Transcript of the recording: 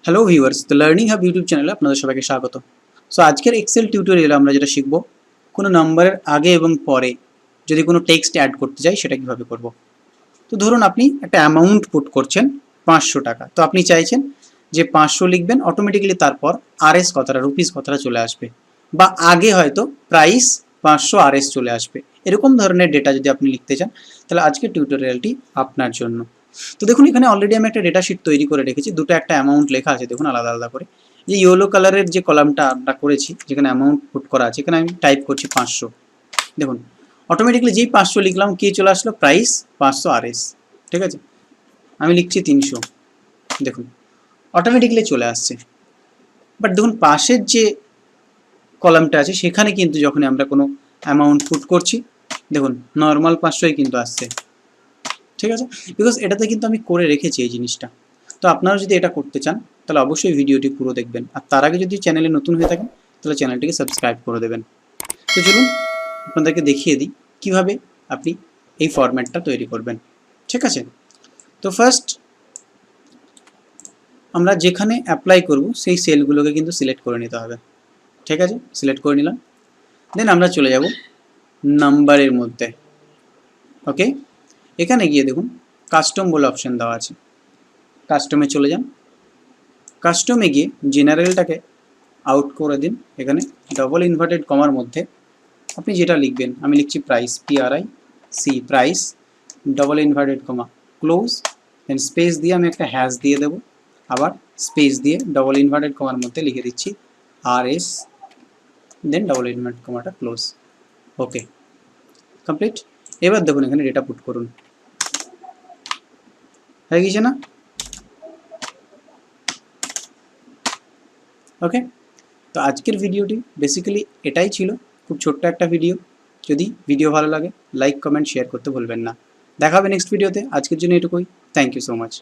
Hello viewers, the learning hub YouTube চ্যানেলে আপনাদের সবাইকে স্বাগত। সো আজকের এক্সেল টিউটোরিয়ালে আমরা যেটা শিখব, কোনো নাম্বারের আগে এবং পরে যদি কোনো টেক্সট অ্যাড করতে চাই সেটা কীভাবে করব। তো ধরুন আপনি একটা অ্যামাউন্ট পুট করছেন 500 টাকা, তো আপনি চাইছেন যে 500 লিখবেন, অটোমেটিক্যালি তারপর আরএস কথাটা, রুপিস কথাটা চলে আসবে, বা আগে হয়তো প্রাইস 500 আরএস চলে আসবে। এরকম ধরনের ডেটা যদি আপনি লিখতে চান তাহলে আজকের টিউটোরিয়ালটি আপনার জন্য। তো দেখুন এখানে অলরেডি আমি একটা ডেটা শিট তৈরি করে রেখেছি, দুটো একটা অ্যামাউন্ট লেখা আছে, দেখুন আলাদা আলাদা করে। যে ইয়েলো কালারের যে কলামটা আমরা করেছি, যেখানে অ্যামাউন্ট পুট করা আছে, এখানে আমি টাইপ করছি 500। দেখুন অটোমেটিক্যালি যেই 500 লিখলাম কি চলে আসলো, প্রাইস 500 আরএস। ঠিক আছে, আমি লিখছি 300, দেখুন অটোমেটিক্যালি চলে আসছে। বাট দেখুন পাশের যে কলামটা আছে সেখানে কিন্তু যখন আমরা কোনো অ্যামাউন্ট পুট করছি, দেখুন নর্মাল 500ই কিন্তু আসছে। ঠিক আছে, বিকজ এটাতে কিন্তু আমি করে রেখেছি এই জিনিসটা। তো আপনারা যদি এটা করতে চান তাহলে অবশ্যই ভিডিওটি পুরো দেখবেন, আর তার আগে যদি চ্যানেলে নতুন হয়ে থাকেন তাহলে চ্যানেলটিকে সাবস্ক্রাইব করে দেবেন। তো চলুন আপনাদেরকে দেখিয়ে দিই কীভাবে আপনি এই ফরম্যাটটা তৈরি করবেন। ঠিক আছে, তো ফার্স্ট আমরা যেখানে অ্যাপ্লাই করব সেই সেলগুলোকে কিন্তু সিলেক্ট করে নিতে হবে। ঠিক আছে, সিলেক্ট করে নিলাম। দেন আমরা চলে যাব নাম্বারের মধ্যে। ওকে, এখানে গিয়ে দেখুন কাস্টম বলে অপশান দেওয়া আছে, কাস্টমে চলে যান। কাস্টমে গিয়ে জেনারেলটাকে আউট করে দিন। এখানে ডবল ইনভার্টেড কমার মধ্যে আপনি যেটা লিখবেন, আমি লিখছি price, PRIC, price, double inverted comma close, then space দিয়ে আমি একটা হ্যাশ দিয়ে দেবো, আবার স্পেস দিয়ে ডবল ইনভার্টেড কমার মধ্যে লিখে দিচ্ছি RS, দেন ডবল ইনভার্টেড কমাটা ক্লোজ। ওকে, কমপ্লিট। এবার দেখুন এখানে ডেটা পুট করুন, হয়ে গেছে না? ওকে, তো আজকের ভিডিওটি বেসিক্যালি এটাই ছিল, খুব ছোট্ট একটা ভিডিও। যদি ভিডিও ভালো লাগে লাইক কমেন্ট শেয়ার করতে ভুলবেন না। দেখা হবে নেক্সট ভিডিওতে, আজকের জন্য এটুকুই। Thank you so much.